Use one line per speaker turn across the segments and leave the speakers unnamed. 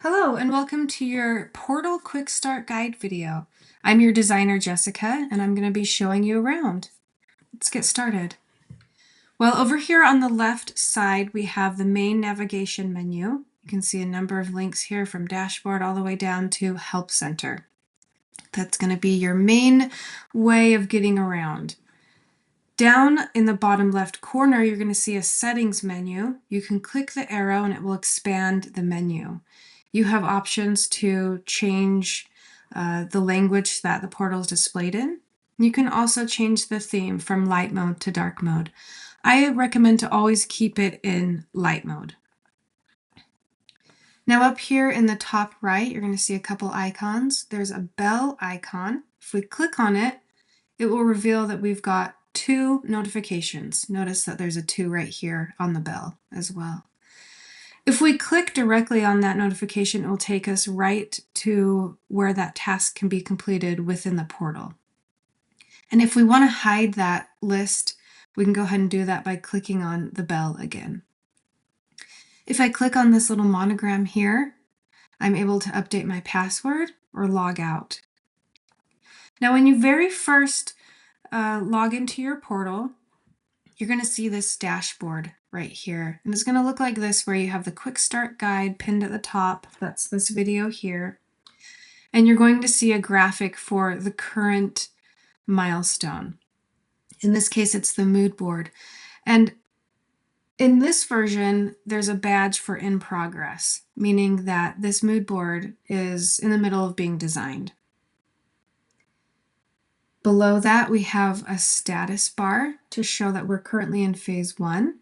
Hello and welcome to your Portal Quick Start Guide video. I'm your designer Jessica and I'm going to be showing you around. Let's get started. Well, over here on the left side we have the main navigation menu. You can see a number of links here from dashboard all the way down to help center. That's going to be your main way of getting around. Down in the bottom left corner you're going to see a settings menu. You can click the arrow and it will expand the menu. You have options to change the language that the portal is displayed in. You can also change the theme from light mode to dark mode. I recommend to always keep it in light mode. Now up here in the top right, you're going to see a couple icons. There's a bell icon. If we click on it, it will reveal that we've got 2 notifications. Notice that there's a 2 right here on the bell as well. If we click directly on that notification, it will take us right to where that task can be completed within the portal. And if we want to hide that list, we can go ahead and do that by clicking on the bell again. If I click on this little monogram here, I'm able to update my password or log out. Now, when you very first log into your portal, you're going to see this dashboard right here. And it's going to look like this, where you have the quick start guide pinned at the top. That's this video here. And you're going to see a graphic for the current milestone. In this case, it's the mood board. And in this version, there's a badge for in progress, meaning that this mood board is in the middle of being designed. Below that, we have a status bar to show that we're currently in phase 1.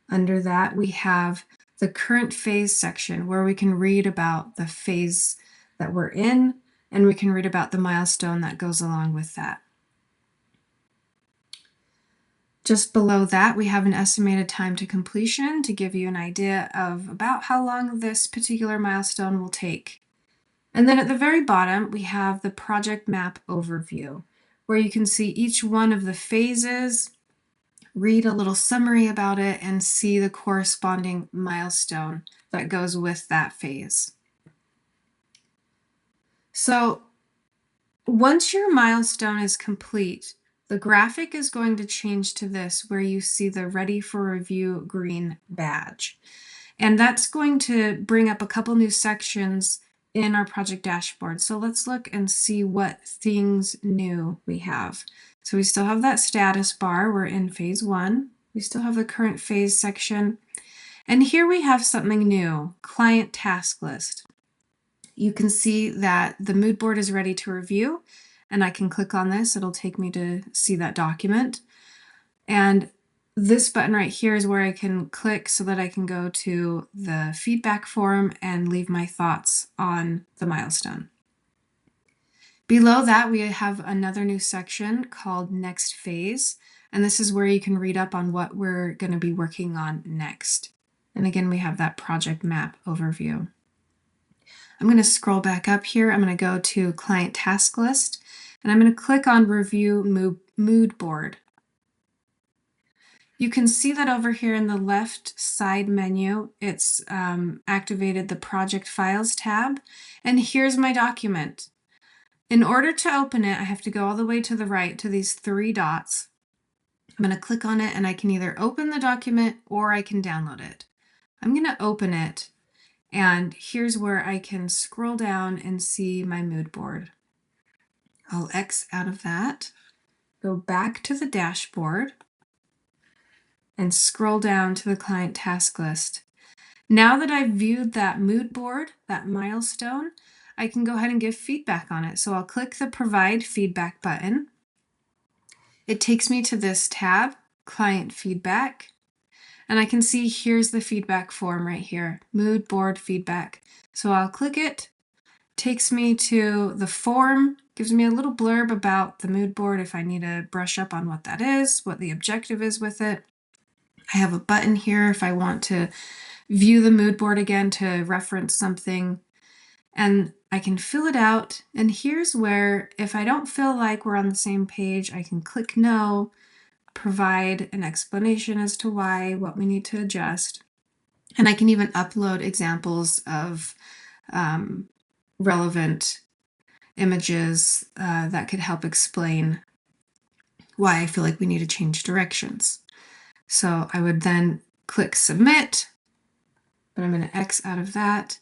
Under that, we have the current phase section where we can read about the phase that we're in, and we can read about the milestone that goes along with that. Just below that, we have an estimated time to completion to give you an idea of about how long this particular milestone will take. And then at the very bottom, we have the project map overview, where you can see each one of the phases, read a little summary about it, and see the corresponding milestone that goes with that phase. So once your milestone is complete, the graphic is going to change to this, where you see the Ready for Review green badge. And that's going to bring up a couple new sections in our project dashboard. So let's look and see what things new we have. So we still have that status bar. We're in phase 1. We still have the current phase section. And here we have something new, client task list. You can see that the mood board is ready to review, and I can click on this. It'll take me to see that document. And this button right here is where I can click so that I can go to the feedback form and leave my thoughts on the milestone. Below that, we have another new section called Next Phase, and this is where you can read up on what we're going to be working on next. And again, we have that project map overview. I'm going to scroll back up here. I'm going to go to Client Task List, and I'm going to click on Review Mood Board. You can see that over here in the left side menu, it's activated the Project Files tab, and here's my document. In order to open it, I have to go all the way to the right to these 3 dots. I'm going to click on it, and I can either open the document or I can download it. I'm going to open it, and here's where I can scroll down and see my mood board. I'll X out of that, go back to the dashboard, and scroll down to the client task list. Now that I've viewed that mood board, that milestone, I can go ahead and give feedback on it. So I'll click the Provide Feedback button. It takes me to this tab, Client Feedback, and I can see here's the feedback form right here, Mood Board Feedback. So I'll click it, takes me to the form, gives me a little blurb about the mood board if I need to brush up on what that is, what the objective is with it. I have a button here if I want to view the mood board again to reference something, and I can fill it out. And here's where, if I don't feel like we're on the same page, I can click no, provide an explanation as to why, what we need to adjust. And I can even upload examples of relevant images that could help explain why I feel like we need to change directions. So I would then click submit, but I'm going to X out of that.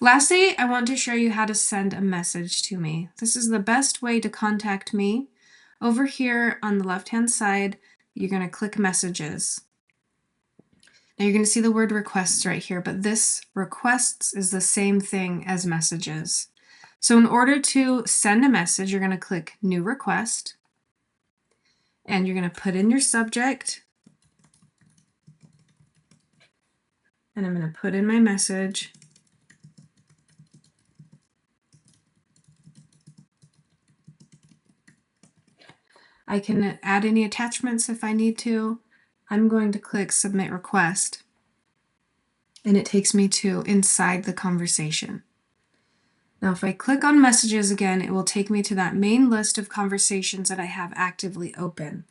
Lastly, I want to show you how to send a message to me. This is the best way to contact me. Over here on the left-hand side, you're going to click messages. Now you're going to see the word requests right here, but this requests is the same thing as messages. So in order to send a message, you're going to click new request, and you're going to put in your subject, and I'm going to put in my message. I can add any attachments if I need to. I'm going to click submit request, and it takes me to inside the conversation. Now, if I click on messages again, it will take me to that main list of conversations that I have actively open.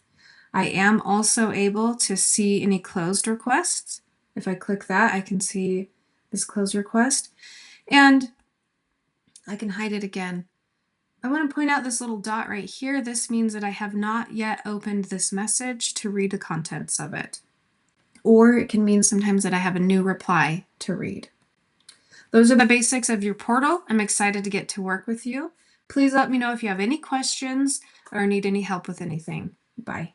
I am also able to see any closed requests. If I click that, I can see this closed request, and I can hide it again. I want to point out this little dot right here. This means that I have not yet opened this message to read the contents of it. Or it can mean sometimes that I have a new reply to read. Those are the basics of your portal. I'm excited to get to work with you. Please let me know if you have any questions or need any help with anything. Bye.